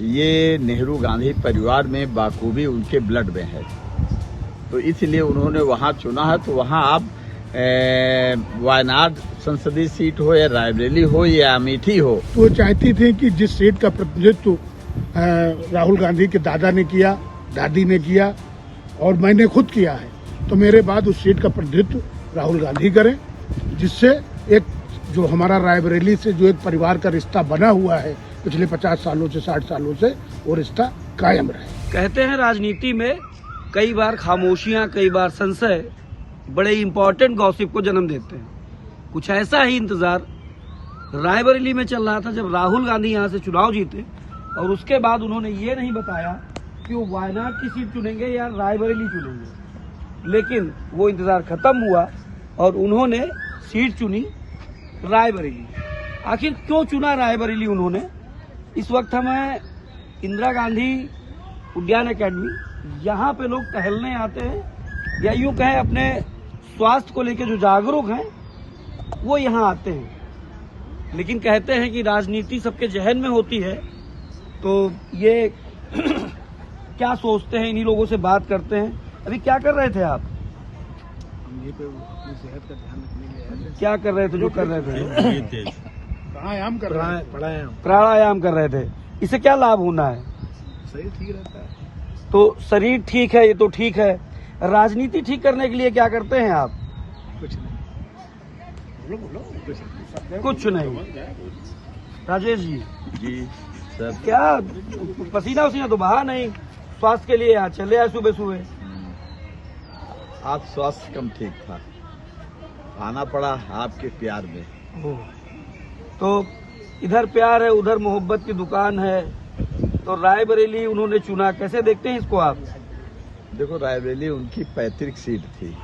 ये नेहरू गांधी परिवार में बाखूबी उनके ब्लड में है, तो इसलिए उन्होंने वहाँ चुना है। तो वहाँ आप वायनाड संसदीय सीट हो या रायबरेली हो या अमेठी हो, तो वो चाहती थी कि जिस सीट का प्रतिनिधित्व राहुल गांधी के दादा ने किया, दादी ने किया और मैंने खुद किया है, तो मेरे बाद उस सीट का प्रतिनिधित्व राहुल गांधी करें, जिससे एक जो हमारा रायबरेली से जो एक परिवार का रिश्ता बना हुआ है पिछले 50 सालों से 60 सालों से, वो रिश्ता कायम रहे। कहते हैं राजनीति में कई बार खामोशियां, कई बार संशय बड़े इंपॉर्टेंट गॉसिप को जन्म देते हैं। कुछ ऐसा ही इंतजार रायबरेली में चल रहा था जब राहुल गांधी यहां से चुनाव जीते और उसके बाद उन्होंने ये नहीं बताया कि वो वायनाड की सीट चुनेंगे या रायबरेली चुनेंगे, लेकिन वो इंतजार खत्म हुआ और उन्होंने सीट चुनी रायबरेली। आखिर क्यों चुना रायबरेली उन्होंने? इस वक्त हमें इंदिरा गांधी उद्यान एकेडमी, यहाँ पे लोग टहलने आते हैं या यूं कहें अपने स्वास्थ्य को लेकर जो जागरूक हैं वो यहाँ आते हैं। लेकिन कहते हैं कि राजनीति सबके जहन में होती है, तो ये क्या सोचते हैं, इन्हीं लोगों से बात करते हैं। अभी क्या कर रहे थे आप? ये पे अपनी सेहत का ध्यान रखने के लिए क्या कर रहे थे जो कर रहे थे? प्राणायाम कर रहे हैं। प्राणायाम कर रहे थे। इससे क्या लाभ होना है? शरीर ठीक रहता है। तो शरीर ठीक है, ये तो ठीक है। राजनीति ठीक करने के लिए क्या करते हैं आप? कुछ नहीं। बोलो कुछ नहीं। राजेश जी सर, क्या पसीना वसीना तो बहा नहीं, स्वास्थ्य के लिए यहाँ चले आए सुबह सुबह? आज स्वास्थ्य कम ठीक था, आना पड़ा आपके प्यार में। तो इधर प्यार है, उधर मोहब्बत की दुकान है, तो रायबरेली उन्होंने चुना। कैसे देखते हैं इसको आप? देखो, रायबरेली उनकी पैतृक सीट थी,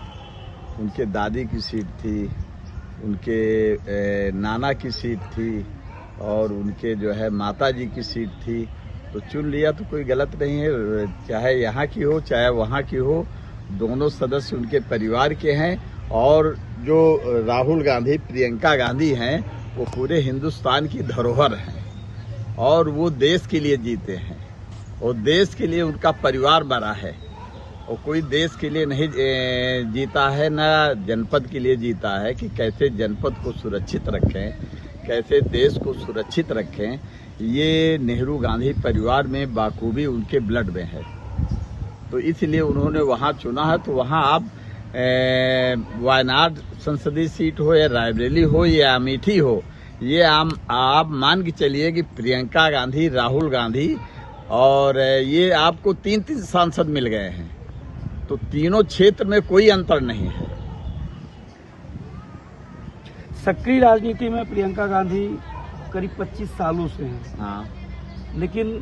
उनके दादी की सीट थी, उनके नाना की सीट थी और उनके जो है माता जी की सीट थी, तो चुन लिया तो कोई गलत नहीं है। चाहे यहाँ की हो चाहे वहाँ की हो, दोनों सदस्य उनके परिवार के हैं। और जो राहुल गांधी, प्रियंका गांधी हैं, वो पूरे हिंदुस्तान की धरोहर हैं और वो देश के लिए जीते हैं और देश के लिए उनका परिवार बड़ा है। और कोई देश के लिए नहीं जीता है, ना जनपद के लिए जीता है कि कैसे जनपद को सुरक्षित रखें, कैसे देश को सुरक्षित रखें। ये नेहरू गांधी परिवार में बाखूबी उनके ब्लड में है, तो इसलिए उन्होंने वहाँ चुना है। तो वहाँ आप वायनाड संसदीय सीट हो या रायबरेली हो या अमेठी हो, ये आप मान के चलिए कि प्रियंका गांधी, राहुल गांधी और ये आपको तीन सांसद मिल गए हैं, तो तीनों क्षेत्र में कोई अंतर नहीं है। सक्रिय राजनीति में प्रियंका गांधी करीब 25 सालों से हैं। हाँ, लेकिन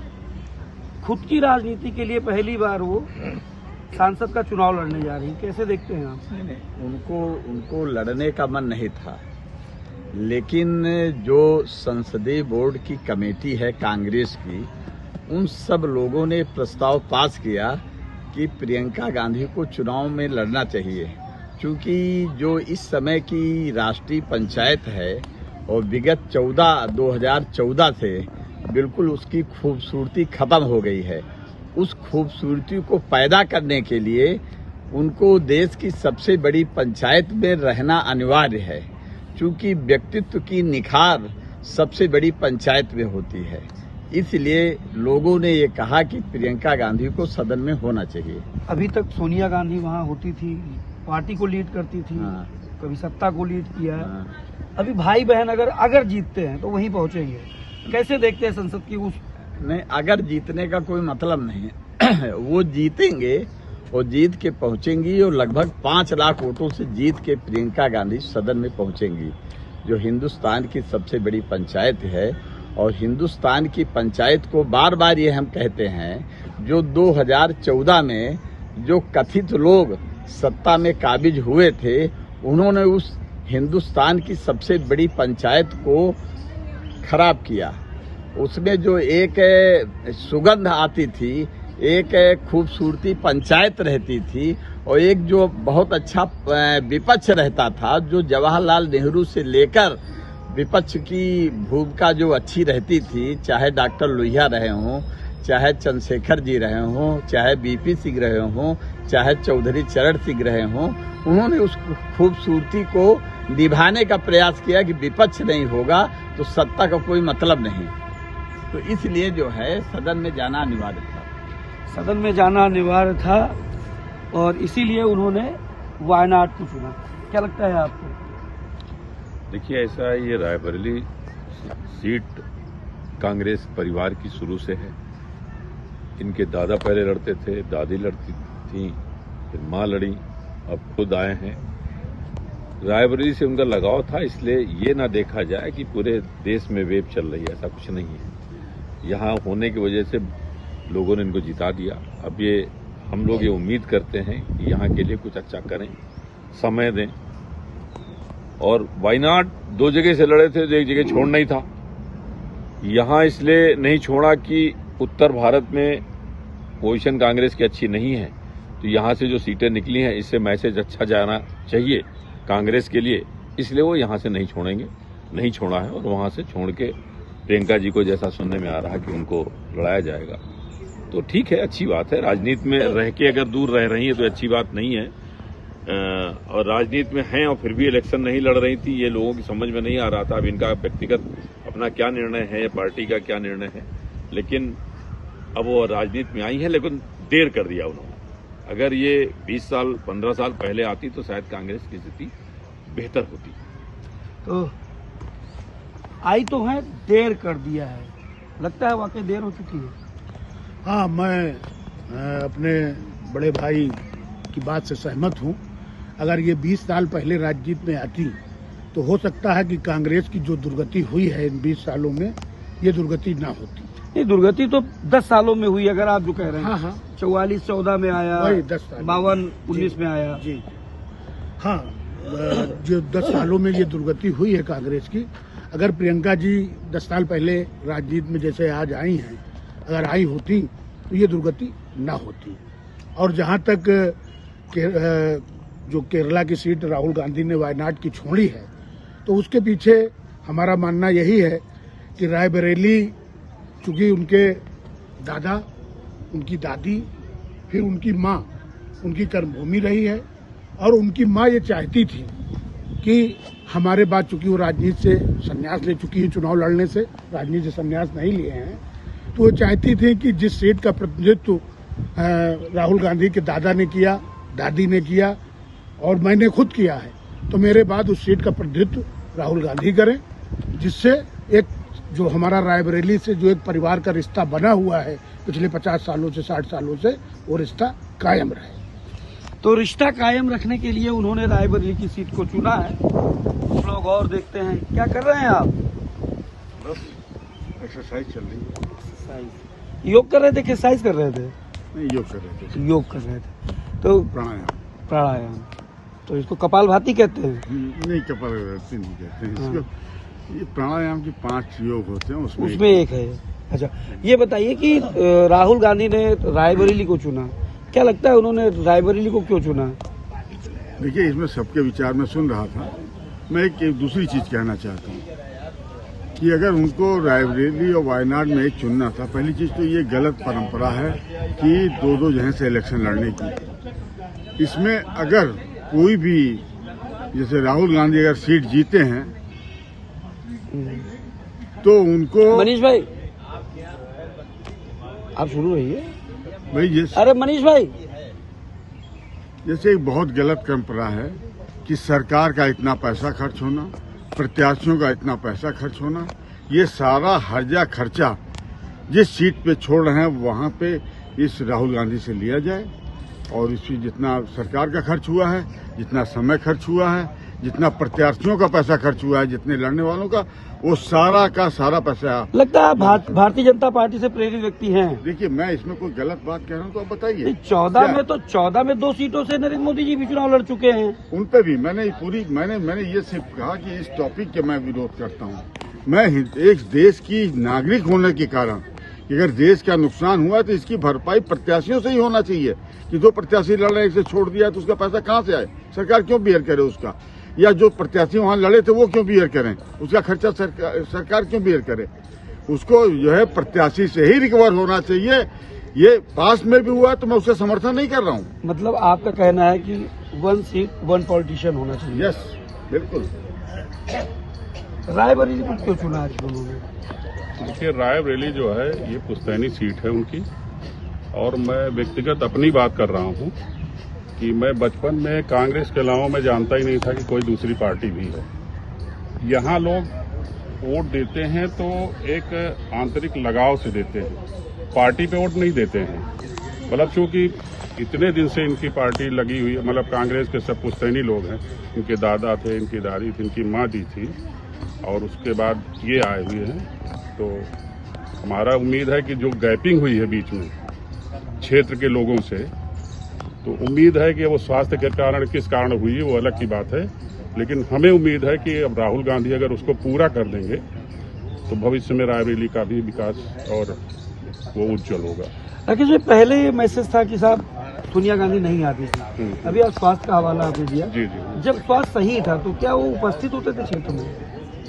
खुद की राजनीति के लिए पहली बार वो सांसद का चुनाव लड़ने जा रही हैं। कैसे देखते हैं आप? उनको लड़ने का मन नहीं था, लेकिन जो संसदीय बोर्ड की कमेटी है कांग्रेस की, उन सब लोगों ने प्रस्ताव पास किया कि प्रियंका गांधी को चुनाव में लड़ना चाहिए, क्योंकि जो इस समय की राष्ट्रीय पंचायत है और विगत 2014 से बिल्कुल उसकी खूबसूरती खत्म हो गई है। उस खूबसूरती को पैदा करने के लिए उनको देश की सबसे बड़ी पंचायत में रहना अनिवार्य है, क्योंकि व्यक्तित्व की निखार सबसे बड़ी पंचायत में होती है। इसलिए लोगों ने ये कहा कि प्रियंका गांधी को सदन में होना चाहिए। अभी तक सोनिया गांधी वहाँ होती थी, पार्टी को लीड करती थी। हाँ। कभी सत्ता को लीड किया है। हाँ। अभी भाई बहन अगर जीतते हैं तो वहीं पहुंचेंगे। कैसे देखते हैं संसद की उस? नहीं, अगर जीतने का कोई मतलब नहीं है वो जीतेंगे और जीत के पहुंचेंगी और लगभग 5 लाख वोटों से जीत के प्रियंका गांधी सदन में पहुंचेंगी, जो हिंदुस्तान की सबसे बड़ी पंचायत है। और हिंदुस्तान की पंचायत को बार बार ये हम कहते हैं, जो 2014 में जो कथित लोग सत्ता में काबिज हुए थे, उन्होंने उस हिंदुस्तान की सबसे बड़ी पंचायत को खराब किया। उसमें जो एक सुगंध आती थी, एक खूबसूरती पंचायत रहती थी और एक जो बहुत अच्छा विपक्ष रहता था, जो जवाहरलाल नेहरू से लेकर विपक्ष की भूमिका जो अच्छी रहती थी, चाहे डॉक्टर लोहिया रहे हों, चाहे चंद्रशेखर जी रहे हों, चाहे बीपी सिंह रहे हों, चाहे चौधरी चरण सिंह रहे हों, उन्होंने उस खूबसूरती को निभाने का प्रयास किया कि विपक्ष नहीं होगा तो सत्ता का कोई मतलब नहीं। तो इसलिए जो है सदन में जाना अनिवार्य था। सदन में जाना अनिवार्य था और इसीलिए उन्होंने वायनाड को चुना। क्या लगता है आपको? देखिए, ऐसा है, ये रायबरेली सीट कांग्रेस परिवार की शुरू से है। इनके दादा पहले लड़ते थे, दादी लड़ती थी, फिर माँ लड़ी, अब खुद आए हैं। रायबरेली से उनका लगाव था, इसलिए ये ना देखा जाए कि पूरे देश में वेव चल रही है, ऐसा कुछ नहीं है। यहाँ होने की वजह से लोगों ने इनको जिता दिया। अब ये हम लोग ये उम्मीद करते हैं कि यहाँ के लिए कुछ अच्छा करें, समय दें। और वायनाड 2 जगह से लड़े थे, तो एक जगह छोड़ना ही था। यहाँ इसलिए नहीं छोड़ा कि उत्तर भारत में पोजीशन कांग्रेस की अच्छी नहीं है, तो यहाँ से जो सीटें निकली हैं इससे मैसेज अच्छा जाना चाहिए कांग्रेस के लिए, इसलिए वो यहाँ से नहीं छोड़ेंगे, नहीं छोड़ा है। और वहाँ से छोड़ के प्रियंका जी को, जैसा सुनने में आ रहा है कि उनको लड़ाया जाएगा, तो ठीक है, अच्छी बात है। राजनीति में रह के अगर दूर रह रही है तो अच्छी बात नहीं है। और राजनीति में हैं और फिर भी इलेक्शन नहीं लड़ रही थी, ये लोगों की समझ में नहीं आ रहा था। अब इनका व्यक्तिगत अपना क्या निर्णय है, पार्टी का क्या निर्णय है, लेकिन अब वो राजनीति में आई है, लेकिन देर कर दिया उन्होंने। अगर ये 20 साल 15 साल पहले आती तो शायद कांग्रेस की स्थिति बेहतर होती। तो आई तो है, देर कर दिया है, लगता है वाकई देर हो चुकी है। हाँ, मैं अपने बड़े भाई की बात से सहमत हूँ। अगर ये 20 साल पहले राजनीति में आती तो हो सकता है कि कांग्रेस की जो दुर्गति हुई है इन 20 सालों में, ये दुर्गति ना होती। ये दुर्गति तो 10 सालों में हुई, अगर आप जो कह रहे हैं। हाँ हाँ, 44-14 में आया, वही 10 साल, 52-19 में आया। जी हाँ, जो 10 सालों में ये दुर्गति हुई है कांग्रेस की, अगर प्रियंका जी 10 साल पहले राजनीति में जैसे आज आई हैं, अगर आई होती तो ये दुर्गति ना होती। और जहाँ तक जो केरला की सीट राहुल गांधी ने वायनाड की छोड़ी है, तो उसके पीछे हमारा मानना यही है कि रायबरेली, चूंकि उनके दादा, उनकी दादी, फिर उनकी माँ उनकी कर्मभूमि रही है, और उनकी माँ ये चाहती थी कि हमारे बाद, चूंकि वो राजनीति से संन्यास ले चुकी है, चुनाव लड़ने से राजनीति से संन्यास नहीं लिए हैं, तो वो चाहती थी कि जिस सीट का प्रतिनिधित्व राहुल गांधी के दादा ने किया, दादी ने किया और मैंने खुद किया है, तो मेरे बाद उस सीट का प्रतिनिधित्व राहुल गांधी करें, जिससे एक जो हमारा रायबरेली से जो एक परिवार का रिश्ता बना हुआ है पिछले 50 सालों से 60 सालों से, वो रिश्ता कायम रहे। तो रिश्ता कायम रखने के लिए उन्होंने रायबरेली की सीट को चुना है। कुछ लोग और देखते हैं, क्या कर रहे हैं आप? बस एक्सरसाइज चल रही है। एक्सरसाइज योग कर रहे थे, एक्सरसाइज कर रहे थे? नहीं, योग कर रहे थे। योग कर रहे थे। तो प्राणायाम, तो इसको कपालभाति कहते हैं? नहीं, कपालभाति नहीं कहते हैं इसको। ये प्राणायाम के 5 योग होते हैं, उसमें एक है। अच्छा, ये बताइए कि राहुल गांधी ने रायबरेली को चुना, क्या लगता है उन्होंने रायबरेली को क्यों चुना? देखिए, इसमें सबके विचार में सुन रहा था। मैं एक दूसरी चीज कहना चाहता हूँ कि अगर उनको रायबरेली और वायनाड में एक चुनना था, पहली चीज तो ये गलत परंपरा है कि 2-2 जगह से इलेक्शन लड़ने की। इसमें अगर कोई भी, जैसे राहुल गांधी अगर सीट जीते हैं तो उनको, मनीष भाई आप शुरू रहिए भाई, अरे मनीष भाई, जैसे एक बहुत गलत परंपरा है कि सरकार का इतना पैसा खर्च होना, प्रत्याशियों का इतना पैसा खर्च होना, ये सारा हर्जा खर्चा जिस सीट पे छोड़ रहे हैं वहां पे इस राहुल गांधी से लिया जाए, और इसमें जितना सरकार का खर्च हुआ है, जितना समय खर्च हुआ है, जितना प्रत्याशियों का पैसा खर्च हुआ है, जितने लड़ने वालों का, वो सारा का सारा पैसा। लगता है भारतीय जनता पार्टी से प्रेरित व्यक्ति हैं। देखिए, मैं इसमें कोई गलत बात कह रहा हूँ तो आप बताइए। 14 में 2 सीटों से नरेंद्र मोदी जी भी चुनाव लड़ चुके हैं। उन पे भी मैंने ये सिर्फ कहा कि इस टॉपिक के मैं विरोध करता हूँ। मैं एक देश की नागरिक होने के कारण कि अगर देश का नुकसान हुआ तो इसकी भरपाई प्रत्याशियों से ही होना चाहिए। कि 2 प्रत्याशी लड़ रहे हैं, इसे छोड़ दिया तो उसका पैसा कहाँ से आए, सरकार क्यों बेयर करे उसका। या जो प्रत्याशी वहां लड़े थे वो क्यों बियर करें, उसका खर्चा सरकार क्यों बियर करे। उसको जो है प्रत्याशी से ही रिकवर होना चाहिए। ये पास में भी हुआ तो मैं उसका समर्थन नहीं कर रहा हूँ। मतलब आपका कहना है कि 1 सीट 1 पॉलिटिशियन होना चाहिए। यस, बिल्कुल। रायबरेली को क्यों चुना आज दोनों ने? देखिए, रायबरेली जो है ये पुश्तैनी सीट है उनकी, और मैं व्यक्तिगत अपनी बात कर रहा हूँ कि मैं बचपन में कांग्रेस के अलावा मैं जानता ही नहीं था कि कोई दूसरी पार्टी भी है। यहाँ लोग वोट देते हैं तो एक आंतरिक लगाव से देते हैं, पार्टी पे वोट नहीं देते हैं। मतलब चूंकि इतने दिन से इनकी पार्टी लगी हुई है, मतलब कांग्रेस के सब पुश्तैनी लोग हैं, इनके दादा थे, इनकी दादी थी, इनकी माँ दी थी, और उसके बाद ये आए हुए हैं। तो हमारा उम्मीद है कि जो गैपिंग हुई है बीच में क्षेत्र के लोगों से, तो उम्मीद है कि वो स्वास्थ्य के कारण किस कारण हुई है वो अलग की बात है, लेकिन हमें उम्मीद है कि अब राहुल गांधी अगर उसको पूरा कर देंगे तो भविष्य में रायबरेली का भी विकास और वो उज्जवल होगा। राकेश भाई, पहले ये मैसेज था कि साहब सोनिया गांधी नहीं आती थी, अभी आप स्वास्थ्य का हवाला आपने दिया। जी जी। जब स्वास्थ्य सही था तो क्या वो उपस्थित होते थे क्षेत्र में?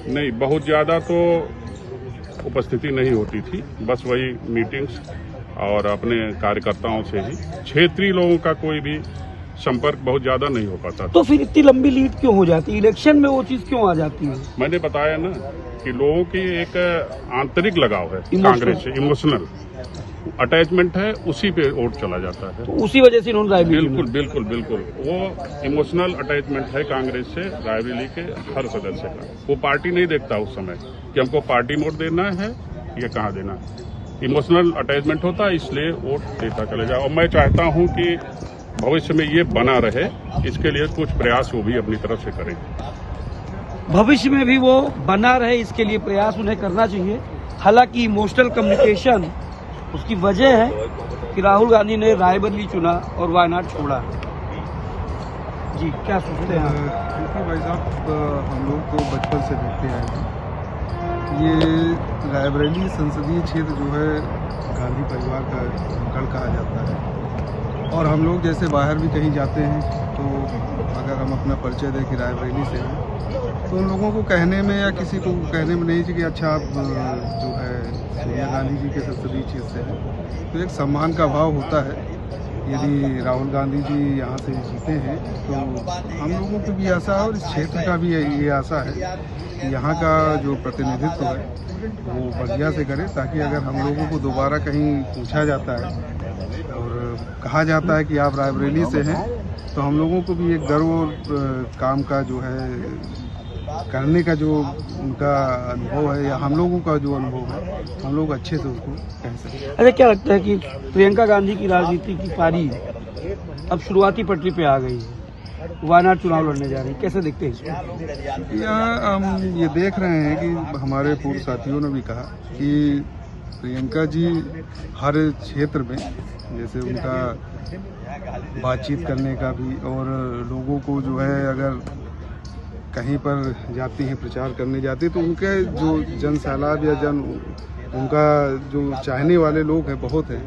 नहीं, बहुत ज्यादा तो उपस्थिति नहीं होती थी, बस वही मीटिंग्स और अपने कार्यकर्ताओं से ही, क्षेत्रीय लोगों का कोई भी संपर्क बहुत ज्यादा नहीं हो पाता। तो फिर इतनी लंबी लीड क्यों हो जाती है? इलेक्शन में वो चीज क्यों आ जाती है? मैंने बताया ना कि लोगों की एक आंतरिक लगाव है कांग्रेस से, इमोशनल अटैचमेंट है, उसी पे वोट चला जाता है। तो उसी वजह से इन्होंने रायबरेली बिल्कुल बिल्कुल बिल्कुल, वो इमोशनल अटैचमेंट है कांग्रेस से रायबरेली के हर सदस्य का। वो पार्टी नहीं देखता उस समय कि हमको पार्टी वोट देना है या कहाँ देना है, इमोशनल अटैचमेंट होता है, इसलिए वोट देता चले जाओ। और मैं चाहता हूँ कि भविष्य में ये बना रहे, इसके लिए कुछ प्रयास वो भी अपनी तरफ से करें। भविष्य में भी वो बना रहे, इसके लिए प्रयास उन्हें करना चाहिए। हालांकि इमोशनल कम्युनिकेशन उसकी वजह है कि राहुल गांधी ने रायबरेली चुना और वायनाड छोड़ा। जी, क्या सोचते हैं आप? देखिए भाई साहब, हम लोग तो बचपन से देखते आए हैं, ये रायबरेली संसदीय क्षेत्र जो है गांधी परिवार का गढ़ कहा जाता है। और हम लोग जैसे बाहर भी कहीं जाते हैं तो अगर हम अपना परिचय दें कि रायबरेली से हैं, तो उन लोगों को कहने में या किसी को कहने में नहीं चाहिए कि अच्छा आप जो है सोनिया गांधी जी के संसदीय क्षेत्र से हैं, तो एक सम्मान का भाव होता है। यदि राहुल गांधी जी यहाँ से जीते हैं तो हम लोगों को भी आशा है और इस क्षेत्र का भी ये आशा है कि यहाँ का जो प्रतिनिधित्व है वो बढ़िया से करे, ताकि अगर हम लोगों को दोबारा कहीं पूछा जाता है और कहा जाता है कि आप रायबरेली से हैं, तो हम लोगों को भी एक गर्व और काम का जो है करने का जो उनका अनुभव है या हम लोगों का जो अनुभव है, हम लोग अच्छे से उसको कह सकते हैं। अच्छा, क्या लगता है कि प्रियंका गांधी की राजनीति की पारी अब शुरुआती पटरी पे आ गई है, वायनाड चुनाव लड़ने जा रही है, कैसे देखते हैं इसको? यहाँ हम ये देख रहे हैं कि हमारे पूर्व साथियों ने भी कहा कि प्रियंका जी हर क्षेत्र में जैसे उनका बातचीत करने का भी, और लोगों को जो है अगर कहीं पर जाती हैं, प्रचार करने जाती, तो उनके जो जन सैलाब या उनका जो चाहने वाले लोग हैं बहुत हैं।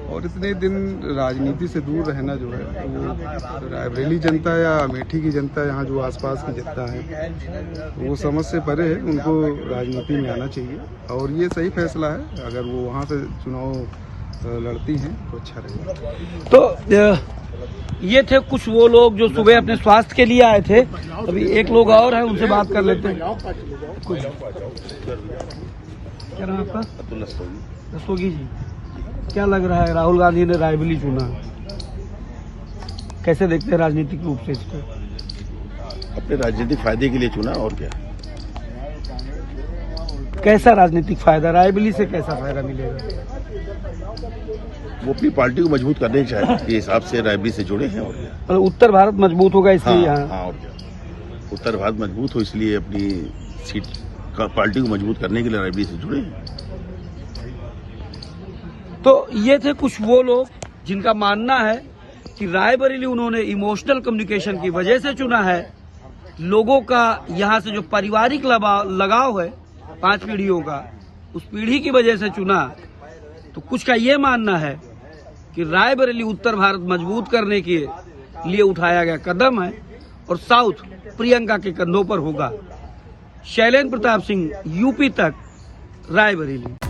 और इतने दिन राजनीति से दूर रहना जो है, वो रायबरेली जनता या अमेठी की जनता, यहाँ जो आसपास की जनता है, वो समझ से परे है, उनको राजनीति में आना चाहिए और ये सही फैसला है। अगर वो वहाँ से चुनाव लड़ती हैं तो अच्छा रहेगा। तो ये थे कुछ वो लोग जो सुबह अपने स्वास्थ्य के लिए आए थे। अभी एक लोग और हैं, उनसे बात कर लेते हैं। क्या नाम आपका? रस्तोगी जी, क्या लग रहा है राहुल गांधी ने रायबरेली चुना, कैसे देखते हैं राजनीतिक रूप से इसको? अपने राजनीतिक फायदे के लिए चुना, और क्या। कैसा राजनीतिक फायदा, रायबरेली से कैसा फायदा मिलेगा? वो अपनी पार्टी को मजबूत करने के हिसाब से रायबरेली से जुड़े हैं, और क्या। मतलब उत्तर भारत मजबूत होगा इसलिए हाँ, यहाँ। हाँ, और क्या। उत्तर भारत मजबूत हो इसलिए अपनी सीट का पार्टी को मजबूत करने के लिए रायबरेली से जुड़े हैं। तो ये थे कुछ वो लोग जिनका मानना है कि रायबरेली उन्होंने इमोशनल कम्युनिकेशन की वजह से चुना है। लोगों का यहाँ से जो पारिवारिक लगाव है 5 पीढ़ियों का, उस पीढ़ी की वजह से चुना। तो कुछ का ये मानना है कि रायबरेली उत्तर भारत मजबूत करने के लिए उठाया गया कदम है और साउथ प्रियंका के कंधों पर होगा। शैलेंद्र प्रताप सिंह, यूपी तक, रायबरेली।